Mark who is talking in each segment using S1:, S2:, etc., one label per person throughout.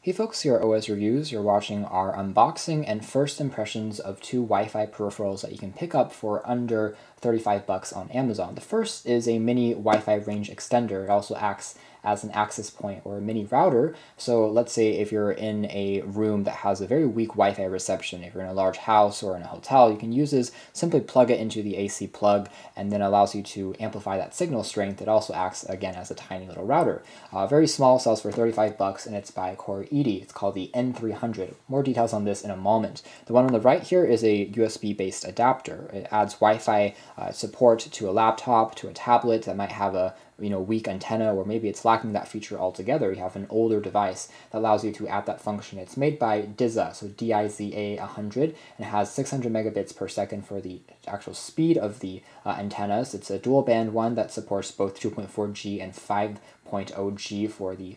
S1: Hey folks, here at OS Reviews. You're watching our unboxing and first impressions of two Wi-Fi peripherals that you can pick up for under 35 bucks on Amazon. The first is a mini Wi-Fi range extender. It also acts as an access point or a mini router. So let's say if you're in a room that has a very weak Wi-Fi reception, if you're in a large house or in a hotel, you can use this, simply plug it into the AC plug, and then allows you to amplify that signal strength. It also acts again as a tiny little router. Very small, sells for 35 bucks, and it's by Coredy. It's called the N300. More details on this in a moment. The one on the right here is a USB-based adapter. It adds Wi-Fi support to a laptop, to a tablet that might have a weak antenna, or maybe it's lacking that feature altogether. You have an older device that allows you to add that function. It's made by DIZA, so DIZA100, and it has 600 megabits per second for the actual speed of the antennas. It's a dual band one that supports both 2.4G and 5.0G for the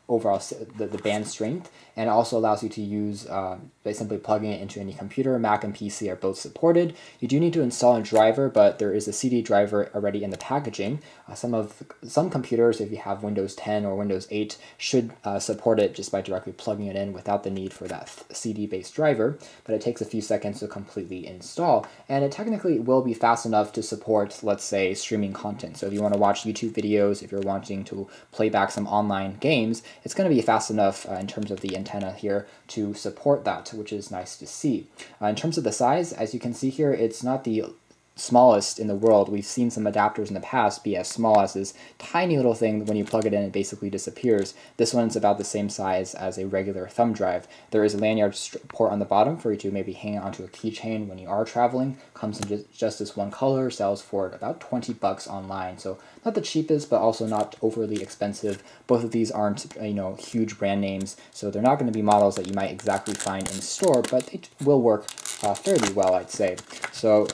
S1: overall the band strength, and it also allows you to use by simply plugging it into any computer. Mac and PC are both supported. You do need to install a driver, but there is a CD driver already in the packaging. Some computers, if you have Windows 10 or Windows 8, should support it just by directly plugging it in without the need for that CD-based driver, but it takes a few seconds to completely install, and it technically will be fast enough to support, let's say, streaming content. So if you want to watch YouTube videos, if you're wanting to play back some online games, it's going to be fast enough in terms of the antenna here to support that, which is nice to see. In terms of the size, as you can see here, it's not the smallest in the world. We've seen some adapters in the past be as small as this tiny little thing. When you plug it in, it basically disappears. This one's about the same size as a regular thumb drive. There is a lanyard port on the bottom for you to maybe hang it onto a keychain when you are traveling. Comes in just this one color, sells for about 20 bucks online. So not the cheapest, but also not overly expensive. Both of these aren't huge brand names, so they're not going to be models that you might exactly find in store, but they will work fairly well, I'd say. So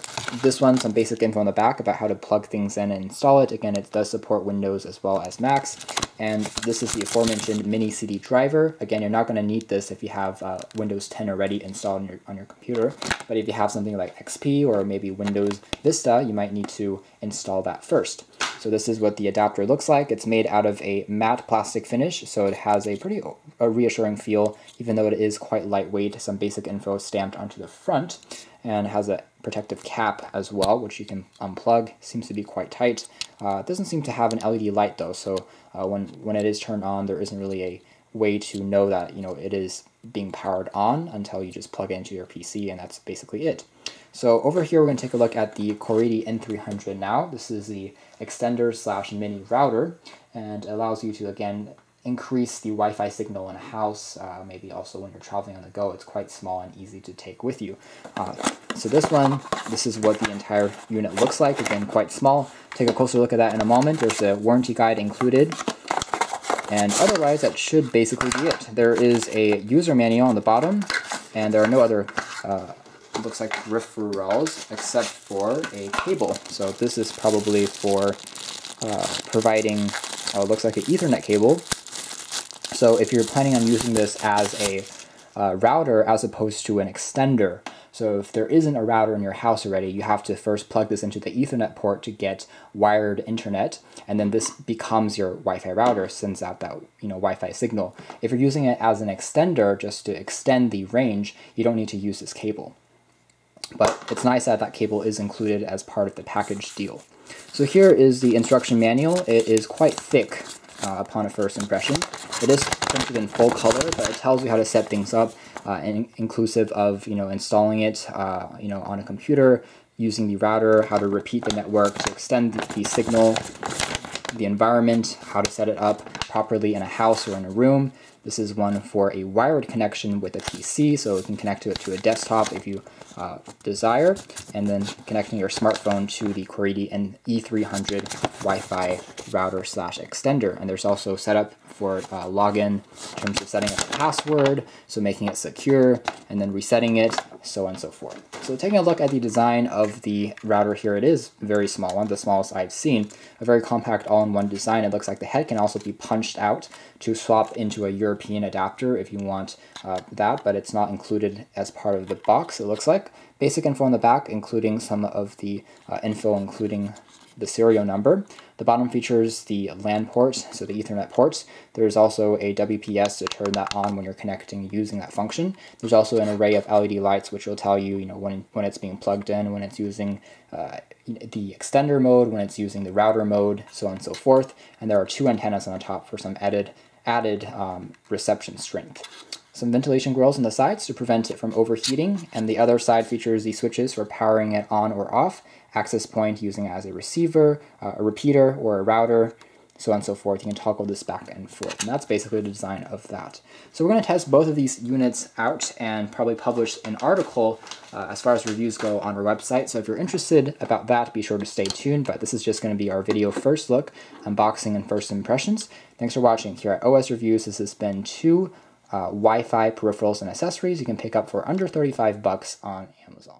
S1: this one, some basic info on the back about how to plug things in and install it. Again, it does support Windows as well as Macs. And this is the aforementioned mini CD driver. Again, you're not going to need this if you have Windows 10 already installed on your computer. But if you have something like XP or maybe Windows Vista, you might need to install that first. So this is what the adapter looks like. It's made out of a matte plastic finish, so it has a pretty reassuring feel, even though it is quite lightweight. Some basic info stamped onto the front, and has a protective cap as well, which you can unplug. Seems to be quite tight. It doesn't seem to have an LED light though, so when it is turned on, there isn't really a way to know that it is being powered on until you just plug it into your PC, and that's basically it. So over here, we're going to take a look at the Coredy N300 now. This is the extender / mini router, and allows you to, again, increase the Wi-Fi signal in a house, maybe also when you're traveling on the go. It's quite small and easy to take with you. So this is what the entire unit looks like. Again, quite small. Take a closer look at that in a moment. There's a warranty guide included. And otherwise, that should basically be it. There is a user manual on the bottom, and there are no other looks like peripherals except for a cable. So this is probably for providing, it looks like an Ethernet cable. So if you're planning on using this as a router as opposed to an extender, so if there isn't a router in your house already, you have to first plug this into the Ethernet port to get wired internet, and then this becomes your Wi-Fi router, sends out that Wi-Fi signal. If you're using it as an extender, just to extend the range, you don't need to use this cable. But it's nice that that cable is included as part of the package deal. So here is the instruction manual. It is quite thick upon a first impression. It is printed in full color, but it tells you how to set things up, inclusive of installing it on a computer, using the router, how to repeat the network to extend the signal, the environment, how to set it up properly in a house or in a room. This is one for a wired connection with a PC, so you can connect it to a desktop if you desire, and then connecting your smartphone to the Coredy N300 Wi-Fi router / extender. And there's also setup for login in terms of setting up the password, so making it secure, and then resetting it, so on and so forth. So taking a look at the design of the router here, it is a very small one, the smallest I've seen. A very compact all-in-one design. It looks like the head can also be punched out to swap into a European adapter if you want that, but it's not included as part of the box, it looks like. Basic info on the back, including some of the info, including the serial number. The bottom features the LAN ports, so the Ethernet ports. There's also a WPS to turn that on when you're connecting using that function. There's also an array of LED lights which will tell you, when it's being plugged in, when it's using the extender mode, when it's using the router mode, so on and so forth. And there are 2 antennas on the top for some added reception strength. Some ventilation grills on the sides to prevent it from overheating, and the other side features the switches for powering it on or off, access point using it as a receiver, a repeater, or a router, so on and so forth. You can toggle this back and forth, and that's basically the design of that. So we're going to test both of these units out and probably publish an article as far as reviews go on our website. So if you're interested about that, be sure to stay tuned, but this is just going to be our video first look, unboxing and first impressions. Thanks for watching. Here at OS Reviews, this has been 2 Wi-Fi peripherals and accessories you can pick up for under $35 on Amazon.